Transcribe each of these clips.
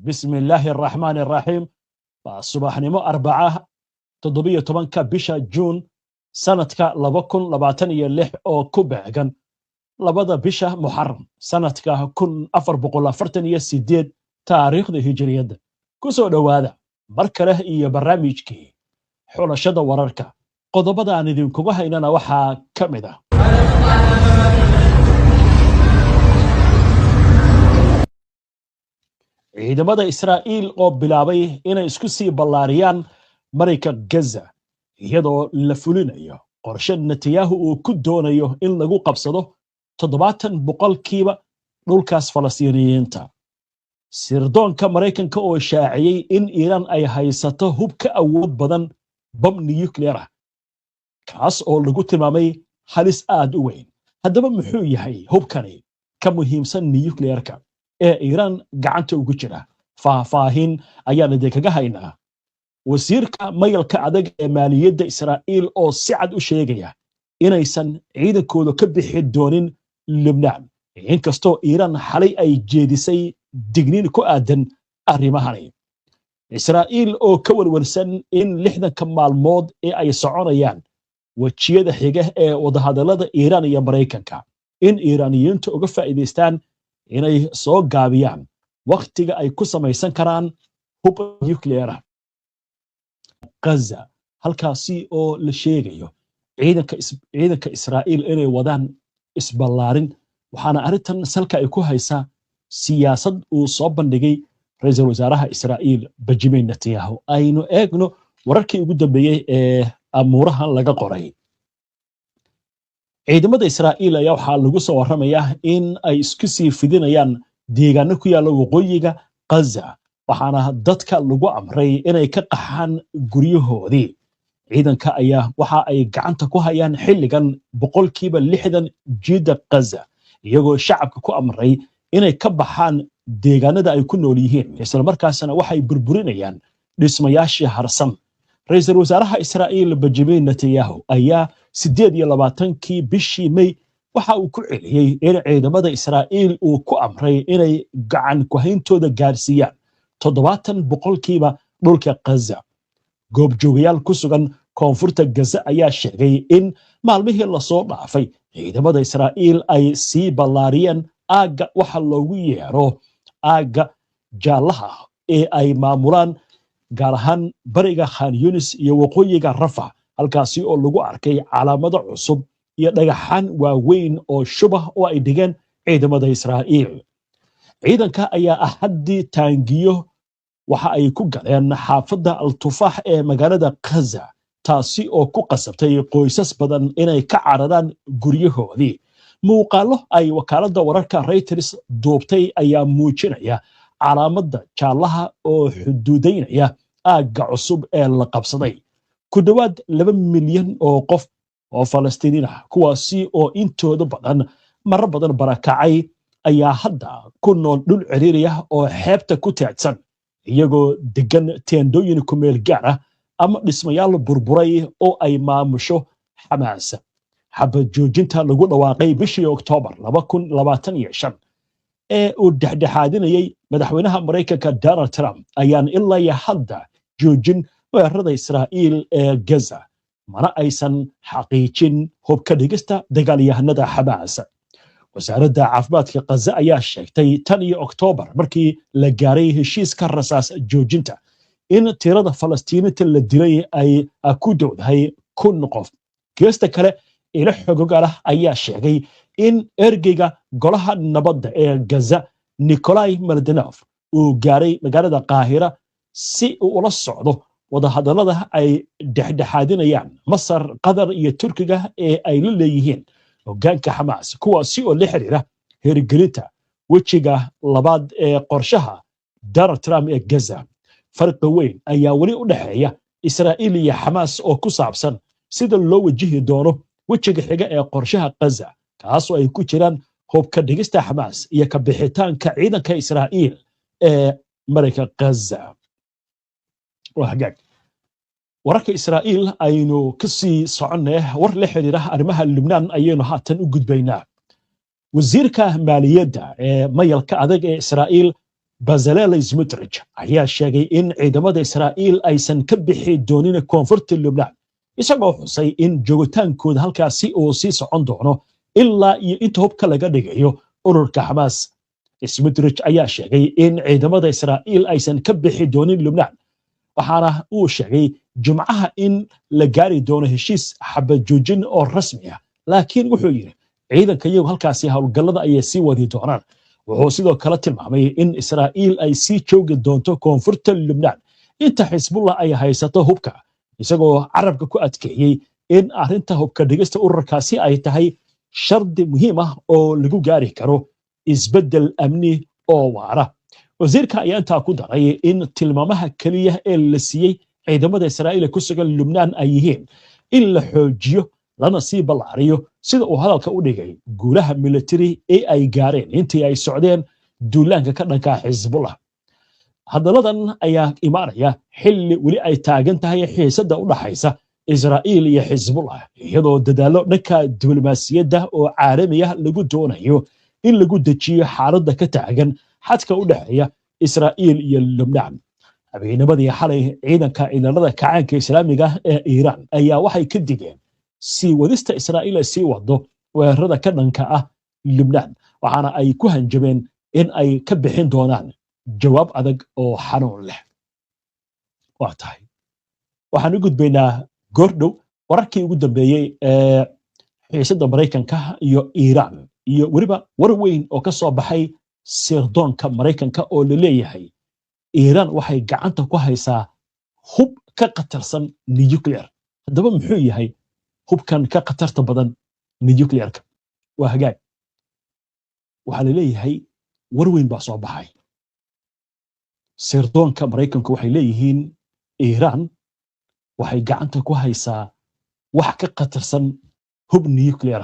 بسم الله الرحمن الرحيم. صباح نمو أربعة تضبية طبنك بشا جون سنة لبكن لباتن يلح أو كوبعجن لبدا بشا محرم سنة كن أفر بقول فرتن يسيديد تاريخ ذي هجرية كسو دوادا مركله إيا برامجكي حول شدا وراركا قضبدا عن ذي كوبها إننا وحا كمدا ciidamada Israa'iil oo bilaabay inay isku sii ballaariyaan marayka Gaza iyadoo la fulinayo qorshe Netanyahu uu ku doonayo in lagu qabsado 70% dhulkaas Falastiiniyiinta. Sirdoonka Maraykanka oo shaaciyay in Iiraan ay haysato hub ka awood badan bam nuclear ah kaas oo lagu tilmaamay halis aad u weyn. Haddaba muxuu yahay hubkani ka muhiimsan nuclearka ee Iiraan gacanta ugu jira? faahfaahin ayaan idinkaga haynaa. wasiirka mayalka adag ee maaliyadda Israa'iil oo si cad u sheegaya inaysan ciidankooda ka bixi doonin Lebanon inkastoo Iiraan xalay ay jeedisay digniin ku aadan arrimahani. Israa'iil oo ka walwalsan in 60 maalmood ee ay soconayaan wajiyada xiga ee wadahadallada Iiraan iyo Maraykanka in Iiraaniyiintu uga faa'iideystaan inay soo gaabiyaan waqtiga ay ku samaysan karaan hub nuclear Gaza halkaasi oo la sheegayo ciidanka Israa'iil inay wadaan isballaarin waxaana arrintan salka ay ku haysaa siyaasad uu soo bandhigay ra'iisul wasaaraha Israa'iil Benjamin Netanyahu. aynu eegno wararkii ugu dambeeyay ee amuurahan laga qoray. ciidamada Israa'iil ayaa waxaa lagu soo warramayaa in ay isku sii fidinayaan deegaano ku yaalla waqooyiga Gaza waxaana dadka lagu amray inay ka qaxaan guryahoodii. ciidanka ayaa waxa ay gacanta ku hayaan xilligan 60% jiida Gaza iyagoo shacabka ku amray inay ka baxaan deegaanada ay ku nool yihiin isla markaasna waxay burburinayaan dhismayaashii harsan. ra'iisul wasaaraha Israa'iil Benjamin Netanyahu ayaa 28 bishii May waxa uu ku celiyay in ciidamada Israa'iil uu ku amray inay gacan ku hayntooda gaarsiiyaan 70% dhulka Gaza. goobjoogayaal ku sugan koonfurta Gaza ayaa sheegay in maalmihii la soo dhaafay ciidamada Israa'iil ay sii ballaariyeen aagga waxa loogu yeero aagga jaalaha ee ay maamulaan gaar ahaan bariga Khan Yunis iyo waqooyiga Rafah halkaasi oo lagu arkay calaamado cusub iyo dhagaxaan waaweyn oo shubah oo ay dhigeen ciidamada Israa'iil. ciidanka ayaa ahadii taangiyo waxa ay ku galeen xaafadda Al-Tufaax ee magaalada Gaza taasi oo ku qasabtay qoysas badan inay ka cararaan guryahoodii. muuqaallo ay wakaaladda wararka Reuters duubtay ayaa muujinaya calaamadda jaalaha oo xuduudaynaya aagga cusub ee la qabsaday. ku dhawaad 2 milyan oo qof oo Falastiiniin ah kuwaasi oo intooda badan marar badan barakacay ayaa hadda ku nool dhul ciriiri ah oo xeebta ku taagsan iyagoo degan teendooyin ku meel gaar ah ama dhismayaal burburay oo ay maamusho Xamaas. xabad joojinta lagu dhawaaqay bishii Oktoobar 2025 ee uu dhexdhexaadinayay madaxweynaha Maraykanka Donald Trump ayaan ilaa hadda joojin weerarada Israa'iil ee Gaza mana aysan xaqiijin hubka dhigista dagaalyahanada Xamaas. wasaaradda caafimaadka Gaza ayaa sheegtay tan iyo Oktoobar markii la gaaray heshiiska rasaas joojinta in tirada Falastiiniinta la dilay ay ku dhowdahay 1,000 qof. geesta kale ila xogogaal ayaa sheegay in ergeyga golaha nabadda ee Gaza Nikolai Mladenov uu gaaray magaalada Qaahira si uu ula socdo wadahadallada ay dhexdhexaadinayaan Masar, Qatar iyo Turkiga ee ay la leeyihiin hoggaanka Xamaas kuwaasi oo la xiriira hirgelinta wejiga labaad ee qorshaha Donald Trump ee Gaza. farqi weyn ayaa weli u dhaxeeya Israa'iil iyo Xamaas oo ku saabsan sida loo wajihi doono wejiga xiga ee qorshaha Gaza kaas oo ay ku jiraan hubka dhigista Xamaas iyo ka bixitaanka ciidanka Israa'iil ee marayka Gaza. wararka Israa'iil aynu ka sii soconay war la xiriira arrimaha Lebanon ayaynu haatan u gudbaynaa. wasiirka maaliyadda ee mayalka adag ee Israa'iil Bezalel Smotrich ayaa sheegay in ciidamada Israa'iil aysan ka bixi doonin koonfurta Lubnaan isagoo xusay in joogitaankooda halkaasi uu sii socon doono ilaa iyo inta hubka laga dhigayo ururka Xamaas. Smotrich ayaa sheegay in ciidamada Israa'iil aysan ka bixi doonin Lubnaan waxaana uu sheegay Jumcaha in la gaari doono heshiis xabad joojin oo rasmi ah laakiin wuxuu yiri ciidanka iyagu halkaasi hawlgallada ayay sii wadi doonaan. wuxuu sidoo kale tilmaamay in Israa'iil ay sii joogi doonto koonfurta Lubnaan inta Xisbullah ay haysato hubka isagoo carabka ku adkeeyay in arrinta hubka dhigista ururkaasi ay tahay shardi muhiim ah oo lagu gaari karo isbedel amni oo waara. wasiirka ayaa intaa ku daray in tilmaamaha kaliya ee la siiyey ciidamada Israa'iil ku sugan Lubnaan ay yihiin in la xoojiyo lana sii ballaariyo sida uu hadalka u dhigay guulaha military ee ay gaareen intii ay socdeen duulaanka ka dhanka Xisbullah. Hadaladan ayaa imaanaya xilli weli ay taagan tahay xiisadda u dhaxaysa Israa'iil iyo Xisbullah iyadoo dadaalo dhanka diblomaasiyadda oo caalami ah lagu doonayo in lagu dejiyo xaaladda ka taagan xadka u dhaxeeya Israa'iil iyo Lubnaan. habeennimadii xalay ciidanka ilaalada kacaanka Islaamiga ee Iiraan ayaa waxay ka digeen sii wadista Israa'iil ay sii wado weerarada ka dhanka ah Lubnaan waxaana ay ku hanjabeen in ay ka bixin doonaan jawaab adag oo xanuun leh. waa tahay waxaan u gudbaynaa goordhow wararkii ugu dambeeyay ee xiisadda Mareykanka iyo Iiraan iyo weliba war weyn oo ka soo baxay sirdoonka Mareykanka oo la leeyahay Iiraan waxay gacanta ku haysaa hub ka qatarsan nuclear. haddaba muxuu yahay hubkan ka qatarta badan nuclearka? waa hagaag waxaa la leeyahay war weyn baa soo baxay. sirdoonka Mareykanku waxay leeyihiin Iiraan waxay gacanta ku haysaa wax ka qatarsan hub nuclear.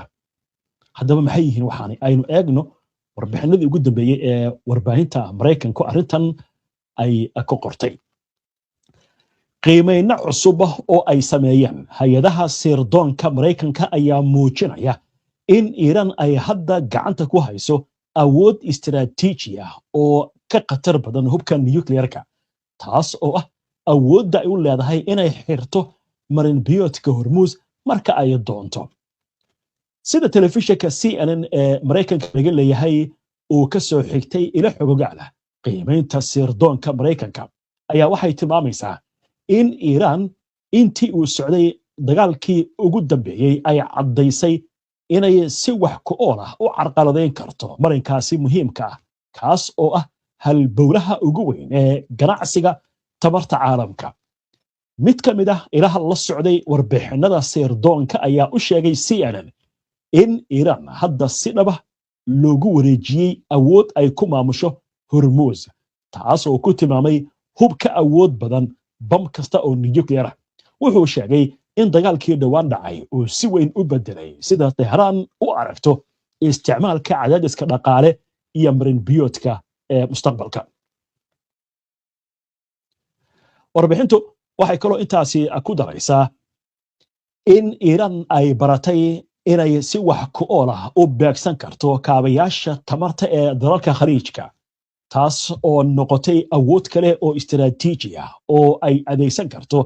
haddaba maxay yihiin waxaan aynu eegno warbixinadii ugu dambeeyay ee warbaahinta Mareykanku arrintan ay ka qortay. qiimeyn cusub oo ay sameeyeen hay'adaha sirdoonka Mareykanka ayaa muujinaya in Iiraan ay hadda gacanta ku hayso awood istiraatiiji ah oo ka qatar badan hubka nuclearka taas oo ah awoodda ay u leedahay inay xirto marinbiyoodka Hormuz marka ay doonto. sida telefishinka CNN ee Mareykanka laga leeyahay uu ka soo xigtay ila xogogaal ah qiimeynta sirdoonka Mareykanka ayaa waxay tilmaamaysaa in Iiraan intii uu socday dagaalkii ugu dambeeyay ay caddaysay inay si wax ku ool ah u carqaladeyn karto marinkaasi muhiimka ah kaas oo ah halbowlaha ugu weyn ee ganacsiga tamarta caalamka. mid ka mid ah ilaha la socday warbixinada sirdoonka ayaa u sheegay CNN in Iiraan hadda si dhaba loogu wareejiyey awood ay ku maamusho Hormuz taas oo ku tilmaamay hub ka awood badan bam kasta oo nuclear ah. wuxuu sheegay in dagaalkii dhawaan dhacay uu si weyn u bedelay sida Tehraan u aragto isticmaalka cadaadiska dhaqaale iyo marinbiyoodka ee mustaqbalka. warbixintu waxay kaloo intaasi ku daraysaa in Iiraan ay baratay inay si wax ku ool ah u beegsan karto kaabayaasha tamarta ee dalalka khaliijka taas oo noqotay awood kale oo istiraatiiji ah oo ay adeegsan karto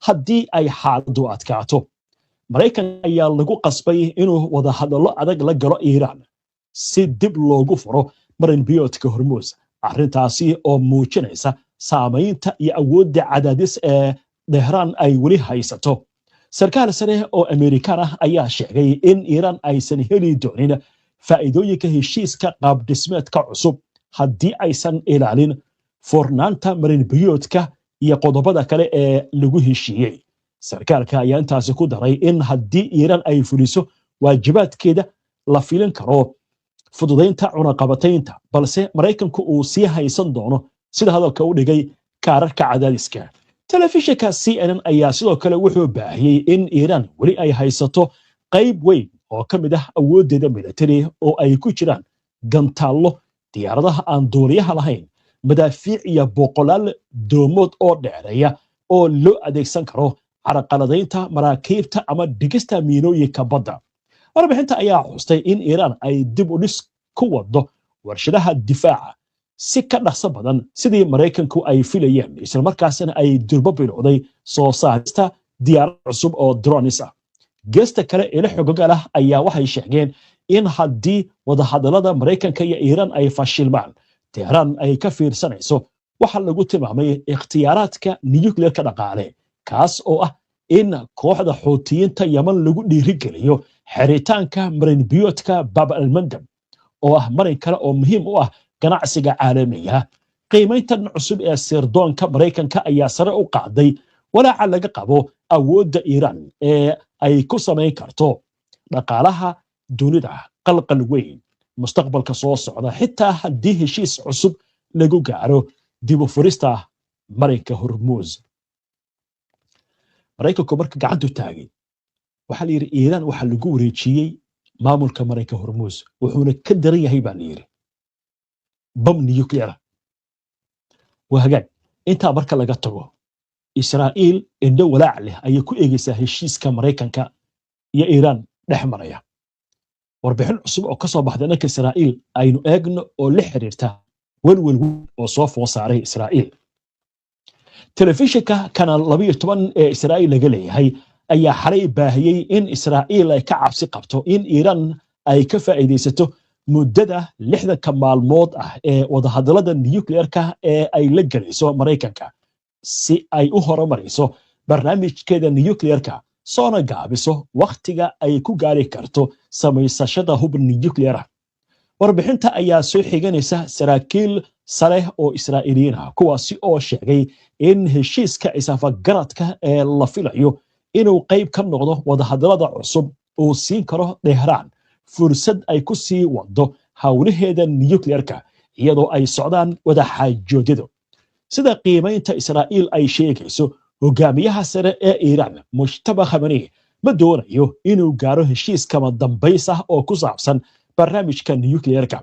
haddii ay xaaladdu adkaato. Mareykanka ayaa lagu qasbay inuu wada hadallo adag la galo Iiraan si dib loogu furo marinbiyoodka Hormuz. arrintaasi oo muujinaysa saamaynta iyo awoodda cadaadis ee Tehraan ay weli haysato. sarkaal sare oo Amerikaan ah ayaa sheegay in Iiraan aysan heli doonin faa'iidooyinka heshiiska qaab dhismeedka cusub haddii aysan ilaalin fornaanta marinbiyoodka iyo qodobada kale ee lagu heshiiyey. sarkaalka ayaa intaasi ku daray in haddii Iiraan ay fuliso waajibaadkeeda la filin karo fududaynta cunaqabataynta balse Mareykanku uu sii haysan doono sida hadalka u dhigay kaararka cadaadiska. telefishinka CNN ayaa sidoo kale wuxuu baahiyey in Iiraan weli ay haysato qayb weyn oo ka mid ah awooddeeda military oo ay ku jiraan gantaallo, diyaaradaha aan duuliyaha lahayn, madaafiic iyo boqolaal doomood oo dheereeya oo loo adeegsan karo carqaladaynta maraakiibta ama dhigista miinooyinka badda. warbixinta ayaa xustay in Iiraan ay dib u dhis ku wado warshadaha difaaca si ka dhaqso badan sidii Maraykanku ay filayeen isla markaasna ay durba bilowday soo saarista diyaarad cusub oo drones ah. Geesta kale ila xogogal ah ayaa waxay sheegeen in haddii wadahadalada Maraykanka iyo Iiraan ay fashilmaan, Teheraan ay ka fiirsanayso waxa lagu tilmaamay ikhtiyaaraadka nuclear-ka dhaqaale, kaas oo ah in kooxda Xuutiyiinta Yemen lagu dhiirigeliyo xiritaanka marinbiyoodka Bab al-Mandab oo ah marin kale oo muhiim u ah ganacsiga caalamiga. Qiimayntan cusub ee sirdoonka Maraykanka ayaa sare u qaaday walaaca laga qabo awoodda Iiraan ee ay ku samayn karto dhaqaalaha dunida qalqal weyn mustaqbalka soo socda, xitaa haddii heshiis cusub lagu gaaro dib u furista marinka Hormuz. Maraykanku marka gacantu taagay waxaa la yidhi Iiraan waxaa lagu wareejiyey maamulka marinka Hormuz, wuxuuna ka daran yahay baa la yidhi bam nuclear. Waa hagaag intaa marka laga tago, Israa'iil indho walaac leh ayay ku eegaysaa heshiiska Maraykanka iyo Iiraan dhex maraya. Warbixin cusub oo ka soo baxday dhanka Israa'iil aynu eegno oo la xiriirta welwel oo soo food saaray Israa'iil. Telefishinka Kanal 12 ee Israa'iil laga leeyahay ayaa xalay baahiyey in Israa'iil ay ka cabsi qabto in Iiraan ay ka faa'iidaysato muddada 60 maalmood ah ee wadahadalada nuclear-ka ee ay la galayso Maraykanka si ay u horumariso barnaamijkeeda nuclear-ka, soona gaabiso waqtiga ay ku gaari karto samaysashada hub nuclear ah. Warbixinta ayaa soo xiganaysa saraakiil sare oo Israa'iiliyiin ah kuwaasi oo sheegay in heshiiska isafgaradka ee la filayo inuu qayb ka noqdo wadahadalada cusub uu siin karo Teheraan fursad ay ku sii wado hawlaheeda nuclear-ka iyadoo ay socdaan wada xaajoodyadu. Sida qiimaynta Israa'iil ay sheegayso, hogaamiyaha sare ee Iiraan Mujtaba Khamenei ma doonayo inuu gaaro heshiis kama dambays ah oo ku saabsan barnaamijka nuclear-ka.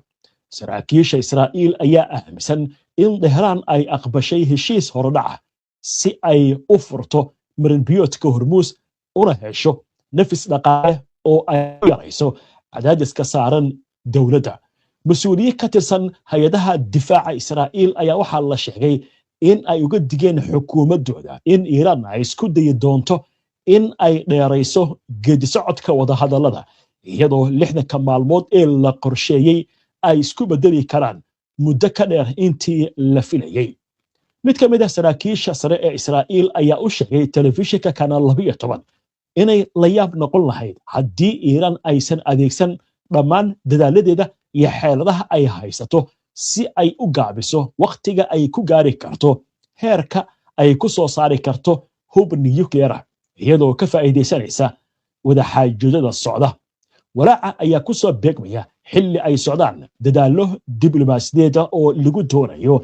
Saraakiisha Israa'iil ayaa aaminsan in Teheraan ay aqbashay heshiis horodhac si ay u furto marinbiyoodka Hormuz una hesho nafis dhaqaale oo ay yarayso cadaadiska saaran dowladda. Mas-uuliyiin ka tirsan hay-adaha difaaca Israa'iil ayaa waxaa la sheegay in ay uga digeen xukuumaddooda in Iiraan ay isku dayi doonto in ay dheerayso geedisocodka wadahadalada, iyadoo 60 maalmood ee la qorsheeyey ay isku bedeli karaan muddo ka dheer intii la filayey. Mid ka mid ah saraakiisha sare ee Israa'iil ayaa u sheegay telefishinka Kanal 12 inay la yaab noqon lahayd haddii Iiraan aysan adeegsan dhammaan dadaaladeeda iyo xeeladaha ay haysato si ay u gaabiso waqtiga ay ku gaari karto heerka ay ku soo saari karto hub nuclear ah, iyadoo ka faa'iidaysanaysa wada xaajoodada socda. Walaaca ayaa ku soo beegmaya xilli ay socdaan dadaallo diblomaasiyadeed oo lagu doonayo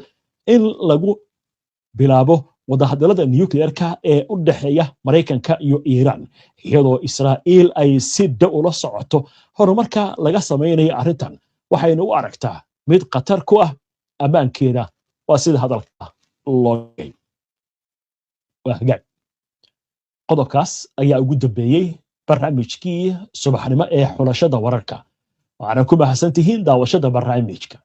in lagu bilaabo wadahadalada nuclear-ka ee u dhaxeeya Maraykanka iyo Iiraan, iyadoo Israa'iil ay si dhow ula socoto horumarka laga samaynayo arrintan, waxayna u aragtaa mid khatar ku ah ammaankeeda. Waa sida hadalka loo dhigay. Waa hagaag qodobkaas ayaa ugu dambeeyey barnaamijkii subaxnimo ee xulashada wararka. Waxaana ku mahadsantihiin daawashada barnaamijka.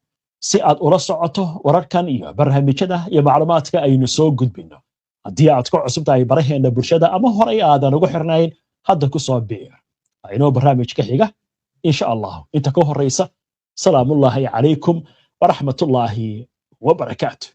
Si aad ula socoto wararkan iyo barnaamijyada iyo macluumaadka aynu soo gudbino, haddii aad ku cusub tahay baraheena bulshada ama horay aadan ugu xirnayn, hadda ku soo biir. Aynoo barnaamijka xiga insha Allah. Inta ka horeysa salaamullaahi calaykum waraxmatullaahi wabarakaatuh.